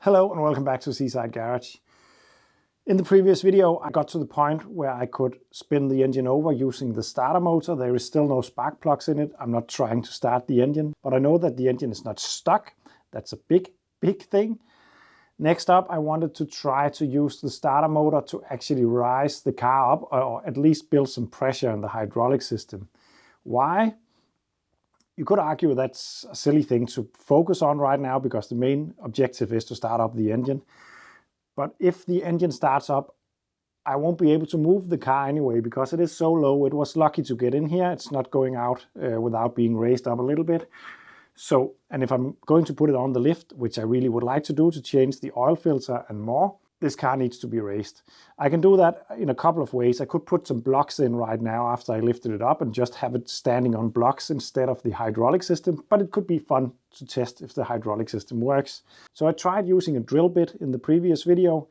Hello and welcome back to Seaside Garage. In the previous video I got to the point where I could spin the engine over using the starter motor. There is still no spark plugs in it. I'm not trying to start the engine, but I know that the engine is not stuck. That's a big thing. Next up, I wanted to try to use the starter motor to actually rise the car up, or at least build some pressure in the hydraulic system. Why? You could argue that's a silly thing to focus on right now because the main objective is to start up the engine. But if the engine starts up, I won't be able to move the car anyway because it is so low. It was lucky to get in here. It's not going out without being raised up a little bit. So, and if I'm going to put it on the lift, which I really would like to do to change the oil filter and more, this car needs to be raised. I can do that in a couple of ways. I could put some blocks in right now after I lifted it up and just have it standing on blocks instead of the hydraulic system, but it could be fun to test if the hydraulic system works. So I tried using a drill bit in the previous video.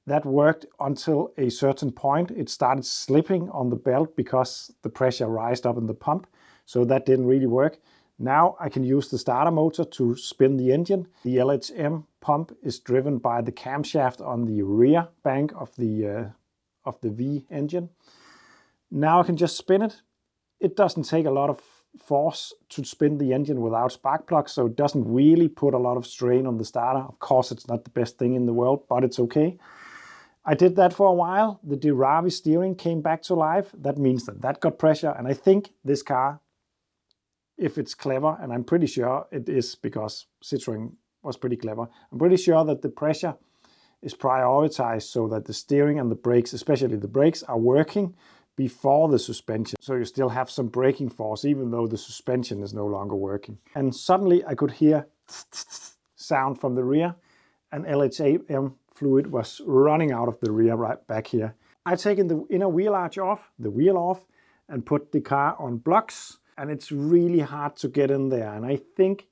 That worked until a certain point. It started slipping on the belt because the pressure rised up in the pump, so that didn't really work. Now I can use the starter motor to spin the engine. The LHM pump is driven by the camshaft on the rear bank of the V engine. Now I can just spin it. It doesn't take a lot of force to spin the engine without spark plugs, so it doesn't really put a lot of strain on the starter. Of course, it's not the best thing in the world, but it's okay. I did that for a while. The Diravi steering came back to life. That means that got pressure, and I think this car, if it's clever, and I'm pretty sure it is because Citroën was pretty clever, I'm pretty sure that the pressure is prioritized so that the steering and the brakes, especially the brakes, are working before the suspension. So you still have some braking force even though the suspension is no longer working. And suddenly I could hear sound from the rear, and LHM fluid was running out of the rear right back here. I've taken the inner wheel arch off, the wheel off, and put the car on blocks. And it's really hard to get in there. And I think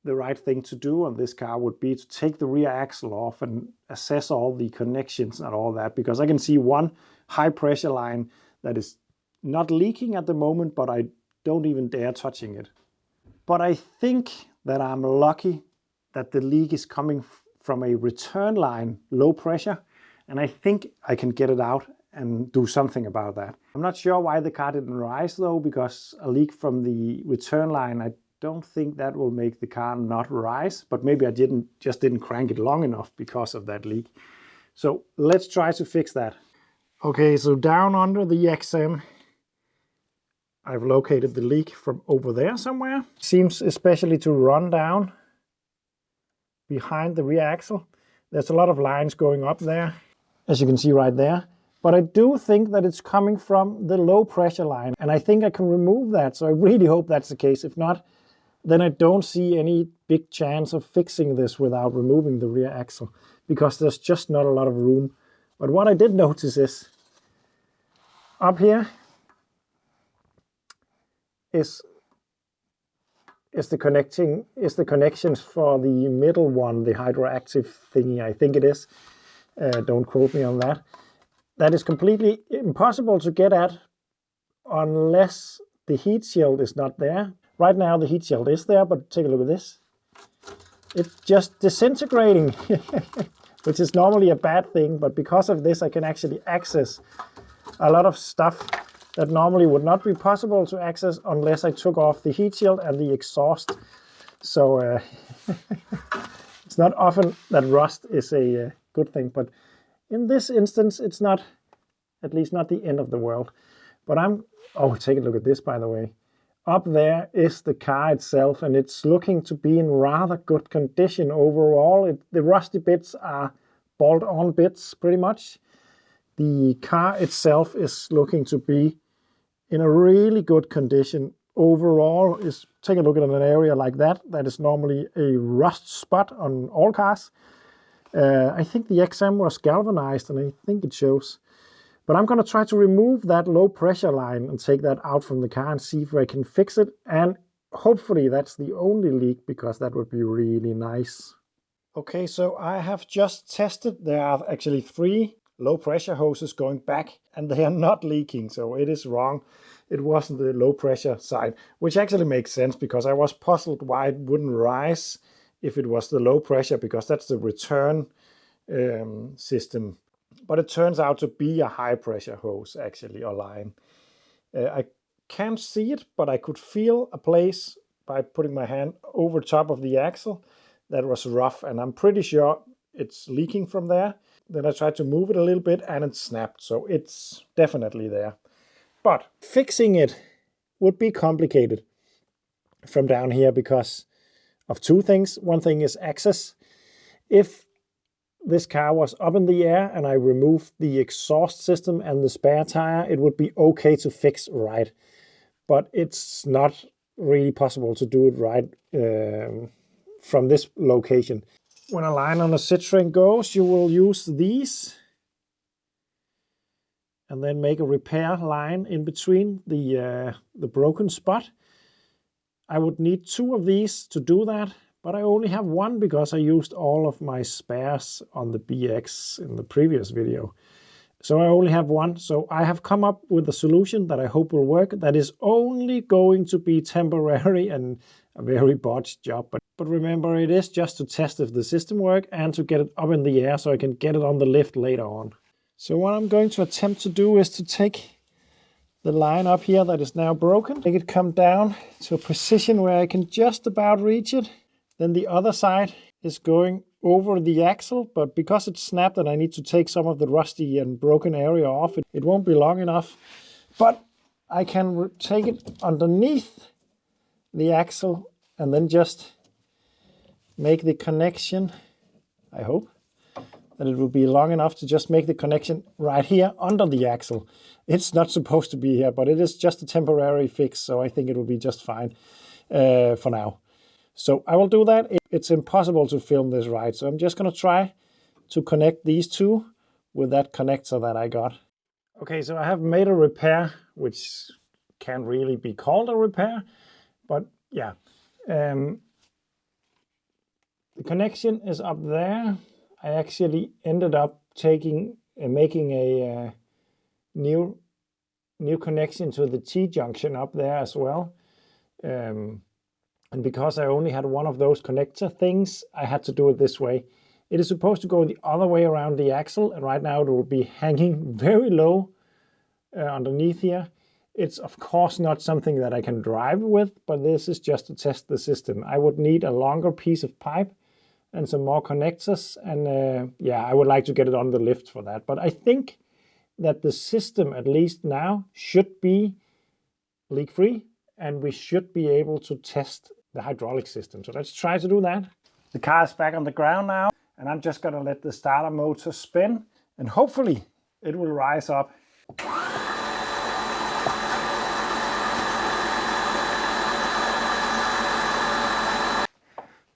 the right thing to do on this car would be to take the rear axle off and assess all the connections and all that, because I can see one high pressure line that is not leaking at the moment, but I don't even dare touching it. But I think that I'm lucky that the leak is coming from a return line, low pressure, and I think I can get it out and do something about that. I'm not sure why the car didn't rise though, because a leak from the return line, I don't think that will make the car not rise, but maybe I just didn't crank it long enough because of that leak. So let's try to fix that. Okay, so down under the XM, I've located the leak from over there somewhere. Seems especially to run down behind the rear axle. There's a lot of lines going up there, as you can see right there. But I do think that it's coming from the low pressure line, and I think I can remove that. So I really hope that's the case. If not, then I don't see any big chance of fixing this without removing the rear axle, because there's just not a lot of room. But what I did notice is up here is the connections for the middle one, the hydroactive thingy, I think it is. Don't quote me on that. That is completely impossible to get at unless the heat shield is not there. Right now the heat shield is there, but take a look at this. It's just disintegrating, which is normally a bad thing, but because of this I can actually access a lot of stuff that normally would not be possible to access unless I took off the heat shield and the exhaust. So it's not often that rust is a good thing, but in this instance, it's not, at least not the end of the world. But oh, take a look at this, by the way. Up there is the car itself, and it's looking to be in rather good condition overall. The rusty bits are bolt-on bits, pretty much. The car itself is looking to be in a really good condition overall. Take a look at an area like that. That is normally a rust spot on all cars. I think the XM was galvanized, and I think it shows. But I'm going to try to remove that low pressure line and take that out from the car and see if I can fix it. And hopefully that's the only leak, because that would be really nice. Okay, so I have just tested. There are actually 3 low pressure hoses going back, and they are not leaking, so it is wrong. It wasn't the low pressure side, which actually makes sense because I was puzzled why it wouldn't rise if it was the low pressure, because that's the return system. But it turns out to be a high pressure hose actually, or line. I can't see it, but I could feel a place by putting my hand over top of the axle that was rough, and I'm pretty sure it's leaking from there. Then I tried to move it a little bit and it snapped, so it's definitely there. But fixing it would be complicated from down here because of two things. One thing is access. If this car was up in the air and I removed the exhaust system and the spare tire, it would be okay to fix right. But it's not really possible to do it right from this location. When a line on a Citroën goes, you will use these and then make a repair line in between the broken spot. I would need two of these to do that, but I only have one because I used all of my spares on the BX in the previous video. So I only have one. So I have come up with a solution that I hope will work. That is only going to be temporary and a very botched job. But remember, it is just to test if the system works and to get it up in the air so I can get it on the lift later on. So what I'm going to attempt to do is to take the line up here that is now broken, make it come down to a position where I can just about reach it. Then the other side is going over the axle, but because it's snapped and I need to take some of the rusty and broken area off, it won't be long enough. But I can take it underneath the axle and then just make the connection. I hope that it will be long enough to just make the connection right here under the axle. It's not supposed to be here, but it is just a temporary fix, so I think it will be just fine for now. So I will do that. It's impossible to film this right, so I'm just going to try to connect these two with that connector that I got. Okay, so I have made a repair, which can't really be called a repair, but yeah. The connection is up there. I actually ended up making a new connection to the T-junction up there as well. And because I only had one of those connector things, I had to do it this way. It is supposed to go the other way around the axle, and right now it will be hanging very low underneath here. It's of course not something that I can drive with, but this is just to test the system. I would need a longer piece of pipe and some more connectors, and yeah, I would like to get it on the lift for that. But I think that the system, at least now, should be leak-free, and we should be able to test the hydraulic system. So let's try to do that. The car is back on the ground now, and I'm just gonna let the starter motor spin, and hopefully it will rise up.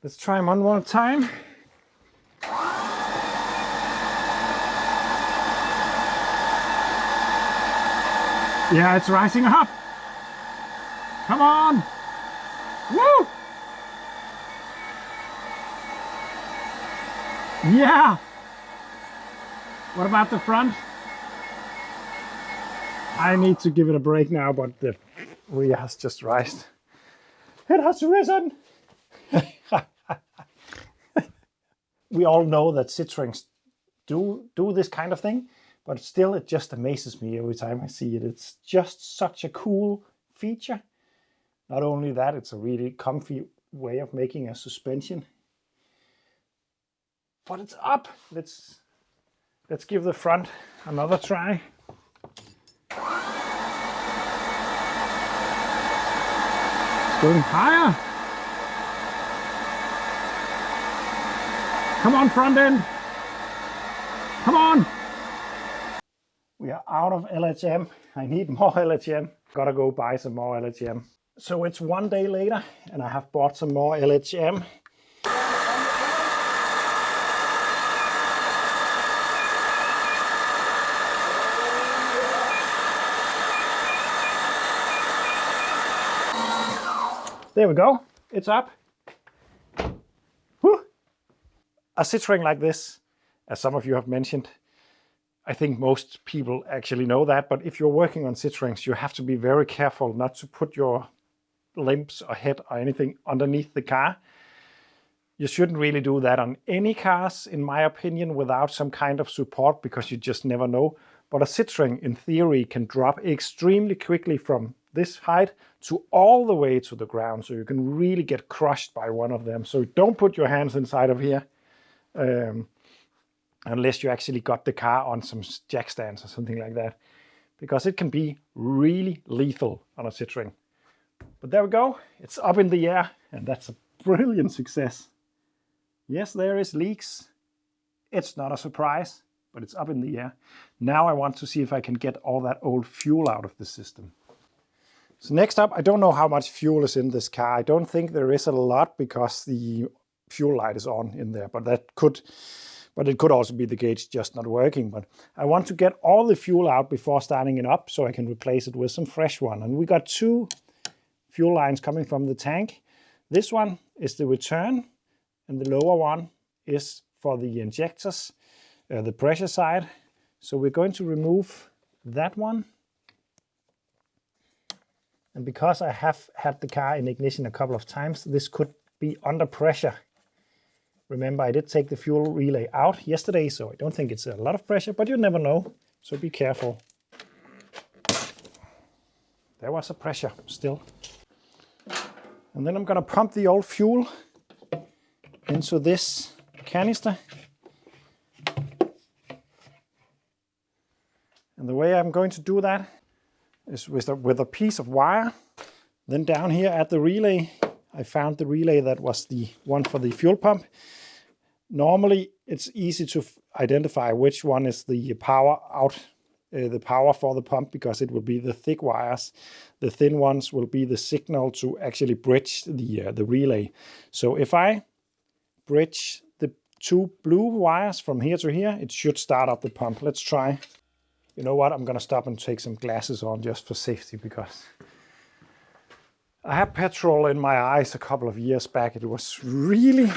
Let's try one more time. Yeah, it's rising up. Come on. Woo! Yeah. What about the front? I need to give it a break now, but the rear has just risen. It has risen. We all know that Citroëns do this kind of thing, but still it just amazes me every time I see it. It's just such a cool feature. Not only that, it's a really comfy way of making a suspension. But it's up. Let's give the front another try. It's going higher. Come on, front end. Come on. We are out of LHM. I need more LHM. Gotta go buy some more LHM. So it's one day later and I have bought some more LHM. There we go. It's up. Whew. A Citroën like this, as some of you have mentioned, I think most people actually know that, but if you're working on Citroens, you have to be very careful not to put your limbs or head or anything underneath the car. You shouldn't really do that on any cars, in my opinion, without some kind of support, because you just never know. But a Citroen, in theory, can drop extremely quickly from this height to all the way to the ground, so you can really get crushed by one of them. So don't put your hands inside of here, unless you actually got the car on some jack stands or something like that, because it can be really lethal on a Citroen. But there we go, it's up in the air, and that's a brilliant success. Yes, there is leaks. It's not a surprise, but it's up in the air. Now I want to see if I can get all that old fuel out of the system. So next up, I don't know how much fuel is in this car. I don't think there is a lot because the fuel light is on in there, but it could also be the gauge just not working. But I want to get all the fuel out before starting it up so I can replace it with some fresh one. And we got 2 fuel lines coming from the tank. This one is the return, and the lower one is for the injectors, the pressure side. So we're going to remove that one. And because I have had the car in ignition a couple of times, this could be under pressure. Remember, I did take the fuel relay out yesterday, so I don't think it's a lot of pressure, but you never know, so be careful. There was a pressure still. And then I'm going to pump the old fuel into this canister. And the way I'm going to do that is with a piece of wire. Then down here at the relay, I found the relay that was the one for the fuel pump. Normally, it's easy to identify which one is the power out, the power for the pump, because it will be the thick wires. The thin ones will be the signal to actually bridge the relay. So if I bridge the 2 blue wires from here to here, it should start up the pump. Let's try. You know what? I'm going to stop and take some glasses on just for safety, because I had petrol in my eyes a couple of years back. It was really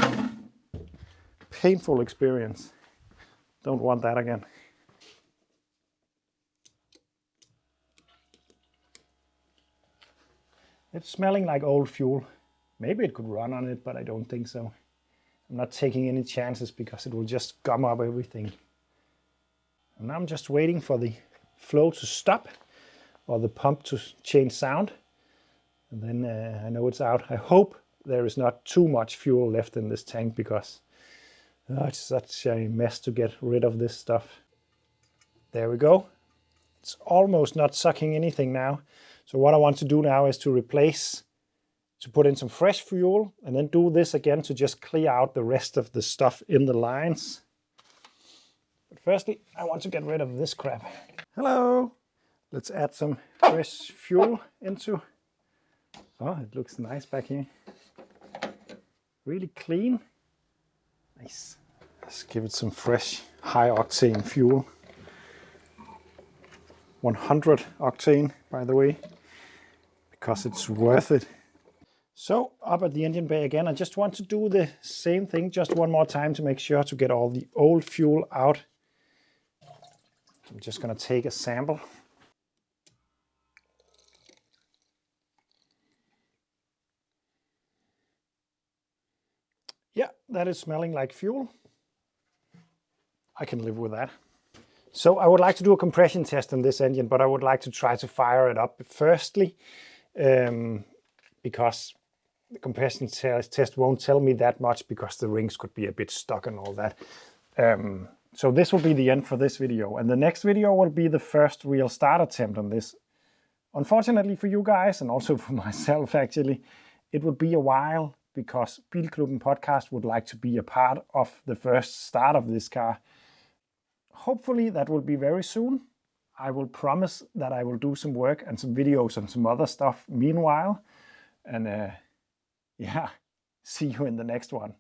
painful experience. Don't want that again. It's smelling like old fuel. Maybe it could run on it, but I don't think so. I'm not taking any chances because it will just gum up everything. And now I'm just waiting for the flow to stop or the pump to change sound. And then I know it's out. I hope there is not too much fuel left in this tank, because it's such a mess to get rid of this stuff. There we go. It's almost not sucking anything now. So what I want to do now is to put in some fresh fuel, and then do this again to just clear out the rest of the stuff in the lines. But firstly, I want to get rid of this crap. Hello! Let's add some fresh fuel into. Oh, it looks nice back here. Really clean. Nice. Let's give it some fresh high octane fuel. 100 octane, by the way, because it's worth it. So up at the engine bay again, I just want to do the same thing just one more time to make sure to get all the old fuel out. I'm just going to take a sample. Yeah, that is smelling like fuel. I can live with that. So I would like to do a compression test on this engine, but I would like to try to fire it up firstly, because the compression test won't tell me that much, because the rings could be a bit stuck and all that. So this will be the end for this video, and the next video will be the first real start attempt on this. Unfortunately for you guys, and also for myself actually, it would be a while, because Bilklubben podcast would like to be a part of the first start of this car. Hopefully that will be very soon. I will promise that I will do some work and some videos and some other stuff meanwhile. And yeah, see you in the next one.